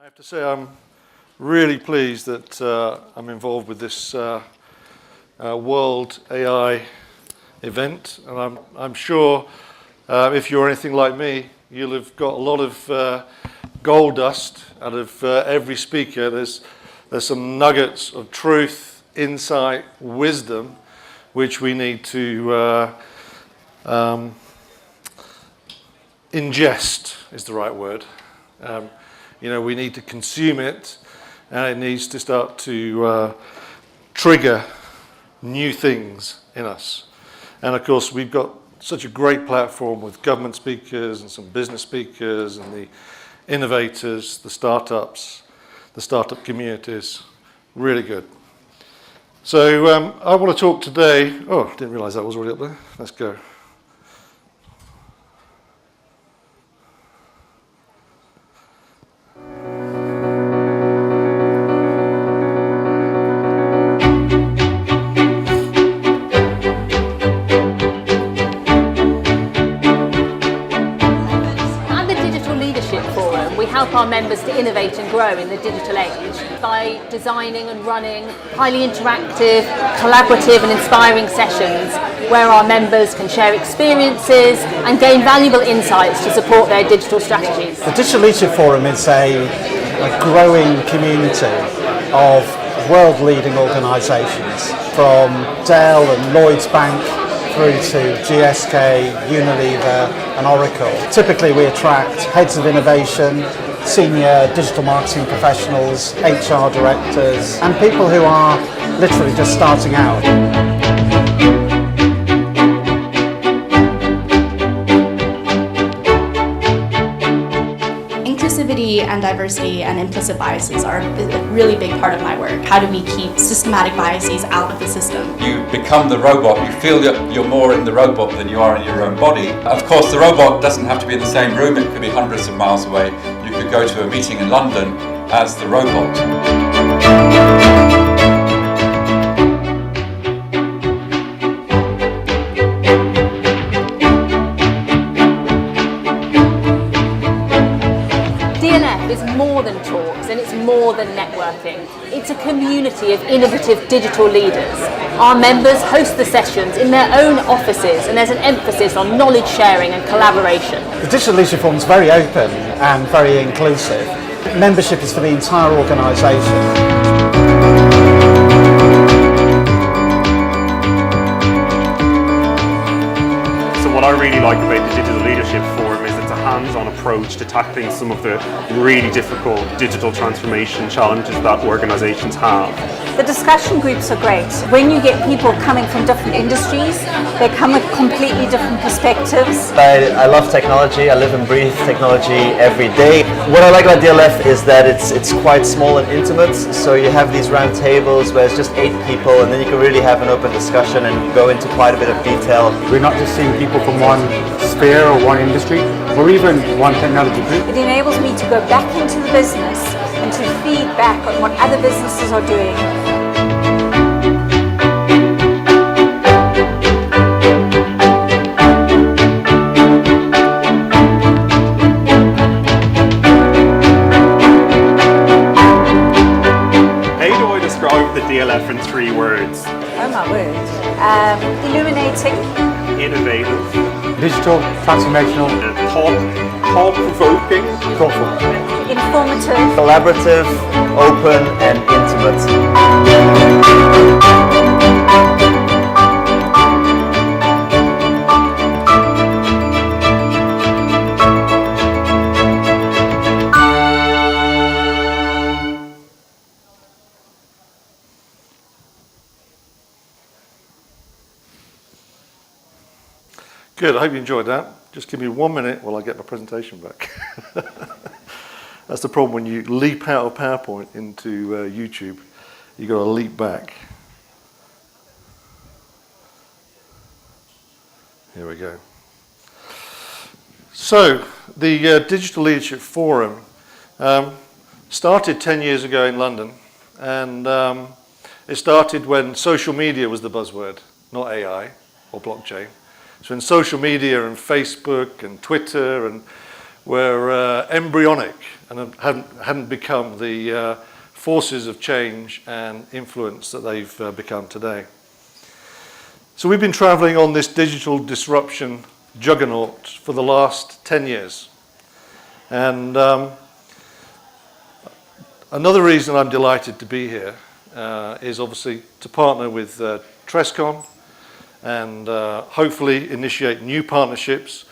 I have to say I'm really pleased that I'm involved with this World AI event, and I'm sure if you're anything like me, you'll have got a lot of gold dust out of every speaker. There's some nuggets of truth, insight, wisdom, which we need to ingest is the right word. We need to consume it, and it needs to start to trigger new things in us. And of course, we've got such a great platform with government speakers and some business speakers and the innovators, the startups, the startup communities. Really good. So I want to talk today. Oh, I didn't realize that was already up there. Let's go. Help our members to innovate and grow in the digital age by designing and running highly interactive, collaborative and inspiring sessions where our members can share experiences and gain valuable insights to support their digital strategies. The Digital Leadership Forum is a growing community of world-leading organisations, from Dell and Lloyds Bank through to GSK, Unilever and Oracle. Typically we attract heads of innovation, senior digital marketing professionals, HR directors and people who are literally just starting out. Inclusivity and diversity and implicit biases are a really big part of my work. How do we keep systematic biases out of the system? You become the robot, you feel that you're more in the robot than you are in your own body. Of course, the robot doesn't have to be in the same room, it could be hundreds of miles away. You could go to a meeting in London as the robot. Is more than talks and it's more than networking. It's a community of innovative digital leaders. Our members host the sessions in their own offices and there's an emphasis on knowledge sharing and collaboration. The Digital Leadership Forum is very open and very inclusive. Membership is for the entire organisation. What I really like about the Digital Leadership Forum is it's a hands-on approach to tackling some of the really difficult digital transformation challenges that organisations have. The discussion groups are great. When you get people coming from different industries, they come with completely different perspectives. I love technology. I live and breathe technology every day. What I like about DLF is that it's quite small and intimate. So you have these round tables where it's just 8 people, and then you can really have an open discussion and go into quite a bit of detail. We're not just seeing people from one sphere or one industry, or even one technology group. It enables me to go back into the business and to feed back on what other businesses are doing. How do I describe the DLF in 3 words? Oh my word. Illuminating. Innovative. Digital, transformational, thought-provoking. thoughtful. Informative. Collaborative, open and intimate. Good, I hope you enjoyed that. Just give me 1 minute while I get my presentation back. That's the problem when you leap out of PowerPoint into YouTube. You've got to leap back. Here we go. So, the Digital Leadership Forum started 10 years ago in London, and it started when social media was the buzzword, not AI or blockchain. So when social media and Facebook and Twitter and were embryonic and hadn't become the forces of change and influence that they've become today. So we've been traveling on this digital disruption juggernaut for the last 10 years. And another reason I'm delighted to be here is obviously to partner with Trescon and hopefully initiate new partnerships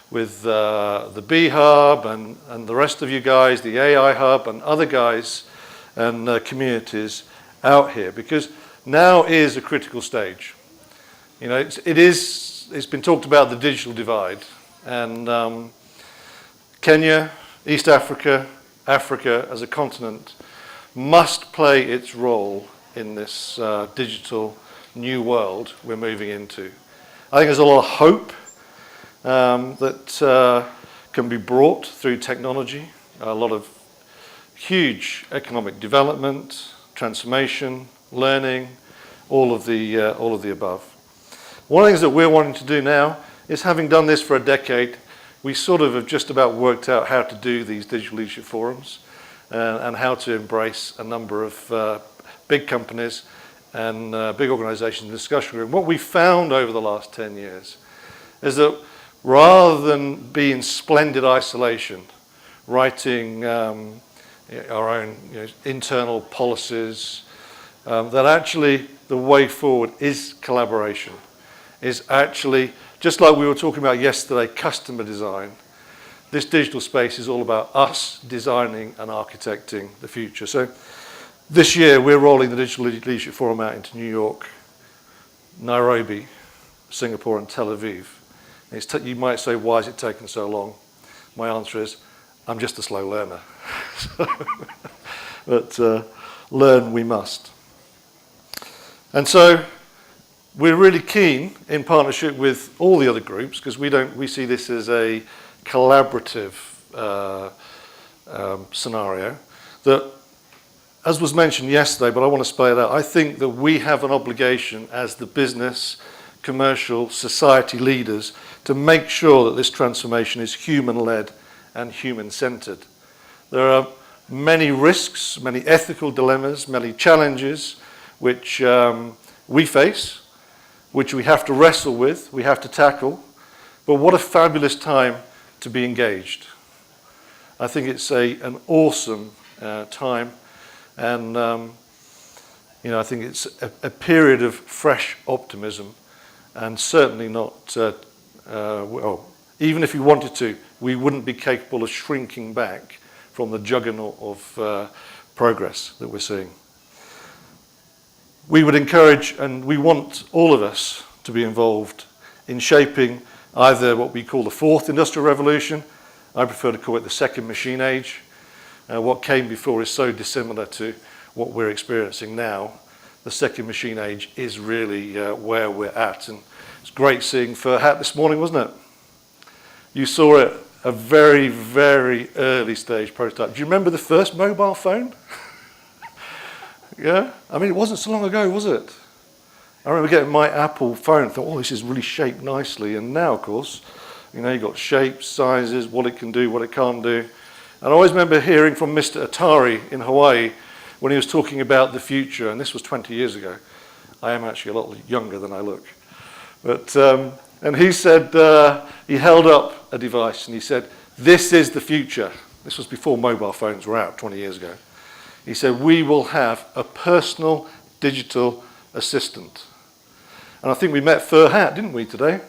with the B Hub and the rest of you guys, the AI Hub and other guys and communities out here, because now is a critical stage. You know, it's been talked about, the digital divide, and Kenya, East Africa, Africa as a continent must play its role in this digital new world we're moving into. I think there's a lot of hope that can be brought through technology, a lot of huge economic development, transformation, learning, all of the above. One of the things that we're wanting to do now is, having done this for a decade, we sort of have just about worked out how to do these digital leadership forums and how to embrace a number of big companies and big organizations in the discussion room. What we found over the last 10 years is that rather than be in splendid isolation, writing our own internal policies, that actually the way forward is collaboration, is actually, just like we were talking about yesterday, customer design. This digital space is all about us designing and architecting the future. So this year we're rolling the Digital Leadership Forum out into New York, Nairobi, Singapore and Tel Aviv. You might say, why has it taken so long? My answer is, I'm just a slow learner. But learn we must. And so we're really keen, in partnership with all the other groups, because we see this as a collaborative scenario, that, as was mentioned yesterday, but I want to spell it out, I think that we have an obligation as the business, commercial, society leaders to make sure that this transformation is human-led and human-centered. There are many risks, many ethical dilemmas, many challenges which we face, which we have to wrestle with, we have to tackle. But what a fabulous time to be engaged. I think it's an awesome time, and I think it's a period of fresh optimism, and certainly not, well, even if we wanted to, we wouldn't be capable of shrinking back from the juggernaut of progress that we're seeing. We would encourage, and we want all of us to be involved in shaping either what we call the fourth industrial revolution. I prefer to call it the second machine age. What came before is so dissimilar to what we're experiencing now. The second machine age is really where we're at. And it's great seeing Furhat this morning, wasn't it? You saw it, a very, very early stage prototype. Do you remember the first mobile phone? Yeah? I mean, it wasn't so long ago, was it? I remember getting my Apple phone and thought, oh, this is really shaped nicely. And now, of course, you've got shapes, sizes, what it can do, what it can't do. And I always remember hearing from Mr. Atari in Hawaii when he was talking about the future, and this was 20 years ago. I am actually a lot younger than I look. But, and he said, he held up a device and he said, this is the future. This was before mobile phones were out 20 years ago. He said, we will have a personal digital assistant. And I think we met Furhat, didn't we, today?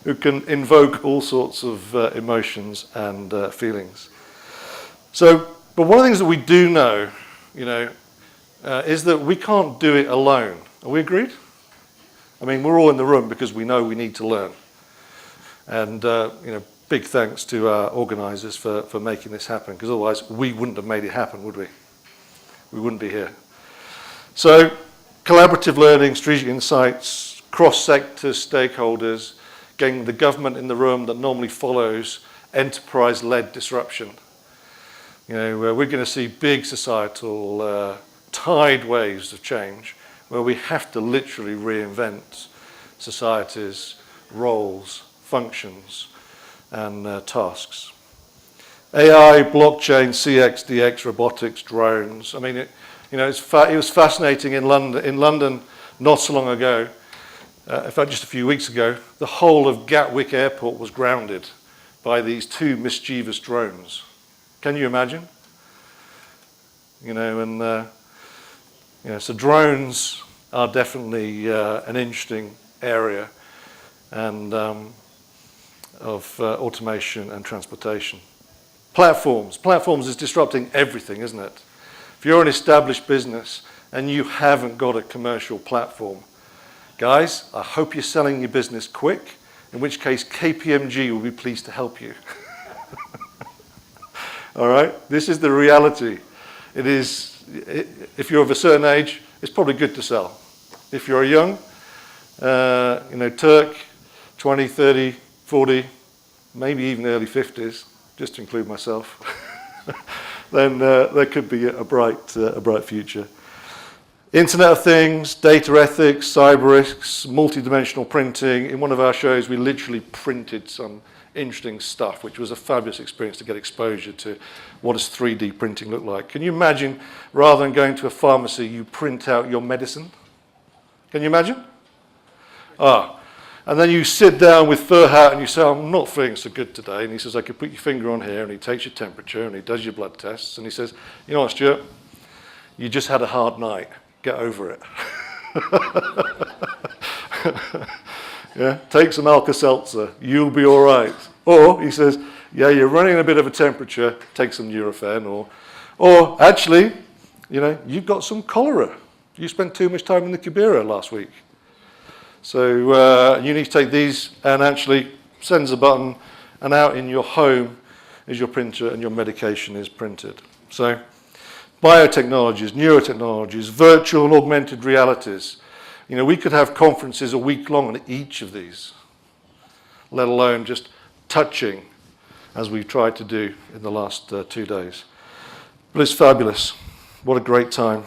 Who can invoke all sorts of emotions and feelings. So, but one of the things that we do know, is that we can't do it alone. Are we agreed? I mean, we're all in the room because we know we need to learn. And, big thanks to our organisers for making this happen, because otherwise we wouldn't have made it happen, would we? We wouldn't be here. So, collaborative learning, strategic insights, cross-sector stakeholders, getting the government in the room that normally follows enterprise-led disruption. We're going to see big societal tide waves of change where we have to literally reinvent societies, roles, functions, and tasks. AI, blockchain, CX, DX, robotics, drones. I mean, it was fascinating in London. In London, not so long ago, in fact, just a few weeks ago, the whole of Gatwick Airport was grounded by these two mischievous drones. Can you imagine? So drones are definitely an interesting area and of automation and transportation. Platforms. Platforms is disrupting everything, isn't it? If you're an established business and you haven't got a commercial platform, guys, I hope you're selling your business quick, in which case KPMG will be pleased to help you. All right? This is the reality. It is, if you're of a certain age, it's probably good to sell. If you're young, Turk, 20, 30, 40, maybe even early 50s, just to include myself, then there could be a bright future. Internet of Things, data ethics, cyber risks, multi-dimensional printing. In one of our shows, we literally printed some interesting stuff, which was a fabulous experience to get exposure to what does 3D printing look like. Can you imagine, rather than going to a pharmacy, you print out your medicine? Can you imagine? And then you sit down with Furhat and you say, I'm not feeling so good today. And he says, I could put your finger on here, and he takes your temperature and he does your blood tests. And he says, you know what, Stuart? You just had a hard night. Get over it. Yeah, take some Alka-Seltzer. You'll be all right. Or he says, yeah, you're running a bit of a temperature. Take some Nurofen. Or actually, you've got some cholera. You spent too much time in the Kibera last week. So you need to take these, and actually sends a button, and out in your home is your printer, and your medication is printed. So biotechnologies, neurotechnologies, virtual and augmented realities. We could have conferences a week long on each of these, let alone just touching, as we've tried to do in the last 2 days. But it's fabulous. What a great time.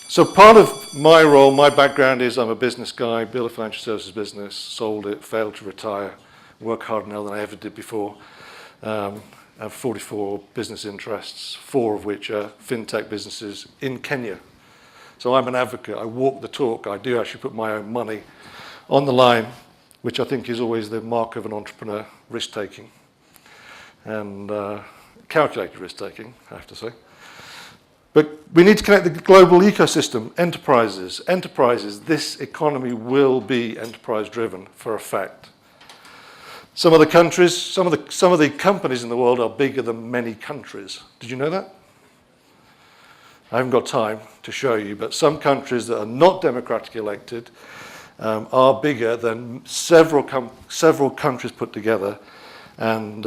So part of my role, my background is I'm a business guy, built a financial services business, sold it, failed to retire, work harder now than I ever did before. I have 44 business interests, 4 of which are fintech businesses in Kenya. So I'm an advocate. I walk the talk. I do actually put my own money on the line, which I think is always the mark of an entrepreneur, risk-taking. And calculated risk-taking, I have to say. But we need to connect the global ecosystem, enterprises. Enterprises, this economy will be enterprise-driven for a fact. Some of the countries, some of the companies in the world are bigger than many countries. Did you know that? I haven't got time to show you, but some countries that are not democratically elected are bigger than several countries put together, and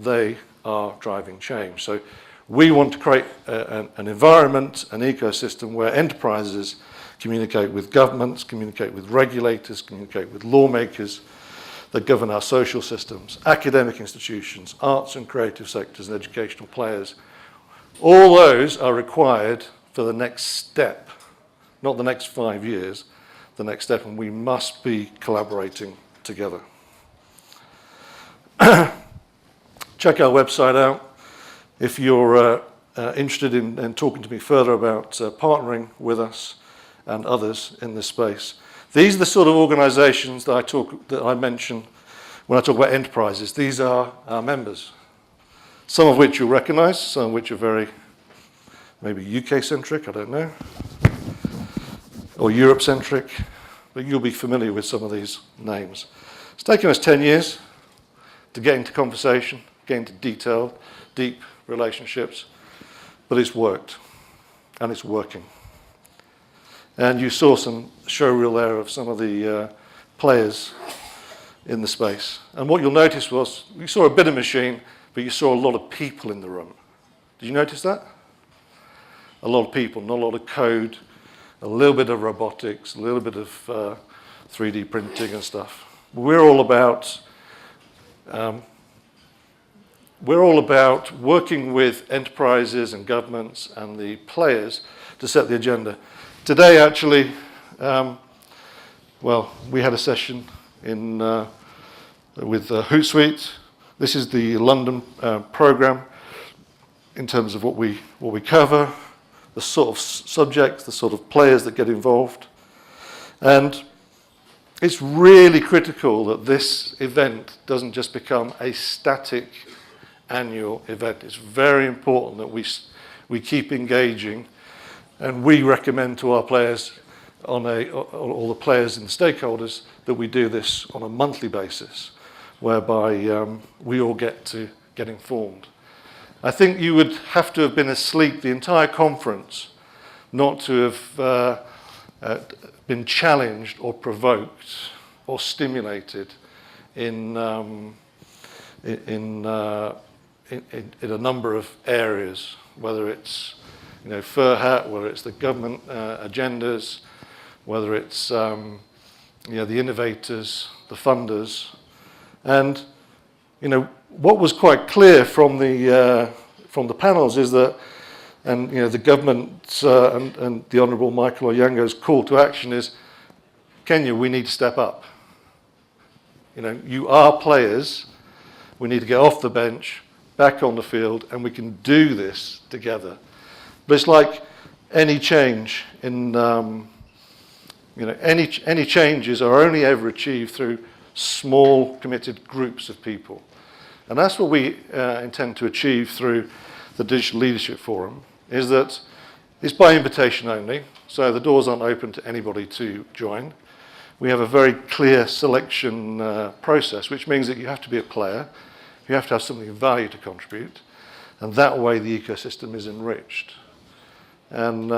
they are driving change. So we want to create an environment, an ecosystem where enterprises communicate with governments, communicate with regulators, communicate with lawmakers that govern our social systems, academic institutions, arts and creative sectors, and educational players. All those are required for the next step, not the next 5 years, the next step, and we must be collaborating together. Check our website out. If you're interested in talking to me further about partnering with us and others in this space. These are the sort of organizations that I mention when I talk about enterprises. These are our members, some of which you'll recognize, some of which are very maybe UK-centric, I don't know, or Europe-centric, but you'll be familiar with some of these names. It's taken us 10 years to get into conversation, get into detail, deep relationships, but it's worked, and it's working. And you saw some showreel there of some of the players in the space. And what you'll notice was, you saw a bit of machine, but you saw a lot of people in the room. Did you notice that? A lot of people, not a lot of code, a little bit of robotics, a little bit of 3D printing and stuff. We're all about working with enterprises and governments and the players to set the agenda. Today, actually, we had a session in with Hootsuite. This is the London program in terms of what we cover, the sort of subjects, the sort of players that get involved. And it's really critical that this event doesn't just become a static annual event. It's very important that we keep engaging, and we recommend to our players, all the players and stakeholders, that we do this on a monthly basis, whereby we all get informed. I think you would have to have been asleep the entire conference not to have been challenged or provoked or stimulated in a number of areas, whether it's FERHAT, whether it's the government agendas, whether it's the innovators, the funders. And what was quite clear from the panels is that, and the government and the Honourable Michael Onyango's call to action is, Kenya, we need to step up. You are players. We need to get off the bench, back on the field, and we can do this together. But it's like any change in, any changes are only ever achieved through small, committed groups of people. And that's what we intend to achieve through the Digital Leadership Forum, is that it's by invitation only, so the doors aren't open to anybody to join. We have a very clear selection process, which means that you have to be a player, you have to have something of value to contribute, and that way the ecosystem is enriched. And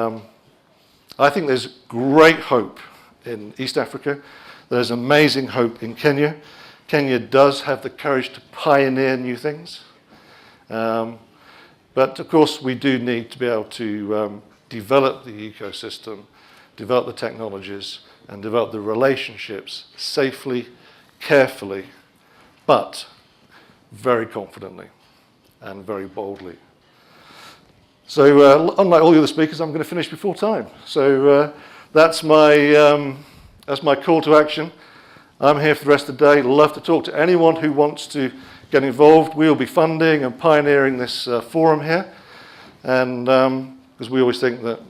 I think there's great hope in East Africa. There's amazing hope in Kenya. Kenya does have the courage to pioneer new things. But of course, we do need to be able to develop the ecosystem, develop the technologies, and develop the relationships safely, carefully, but very confidently and very boldly. So unlike all the other speakers, I'm going to finish before time. So that's my call to action. I'm here for the rest of the day. Love to talk to anyone who wants to get involved. We'll be funding and pioneering this forum here, and because we always think that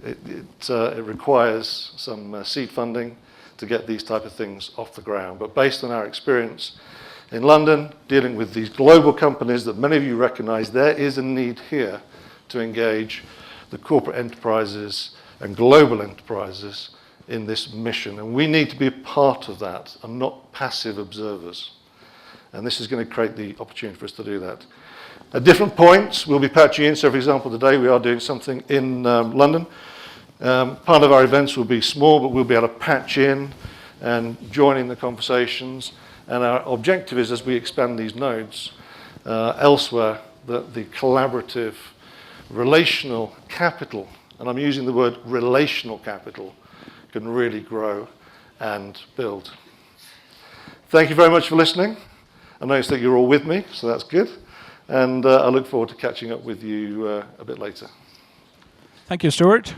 it requires some seed funding to get these type of things off the ground. But based on our experience in London, dealing with these global companies that many of you recognise, there is a need here to engage the corporate enterprises and global enterprises in this mission. And we need to be a part of that and not passive observers. And this is going to create the opportunity for us to do that. At different points, we'll be patching in. So, for example, today we are doing something in London. Part of our events will be small, but we'll be able to patch in and join in the conversations. And our objective is, as we expand these nodes elsewhere, that the collaborative, relational capital, and I'm using the word relational capital, can really grow and build. Thank you very much for listening. I notice that you're all with me, so that's good. And I look forward to catching up with you a bit later. Thank you, Stuart.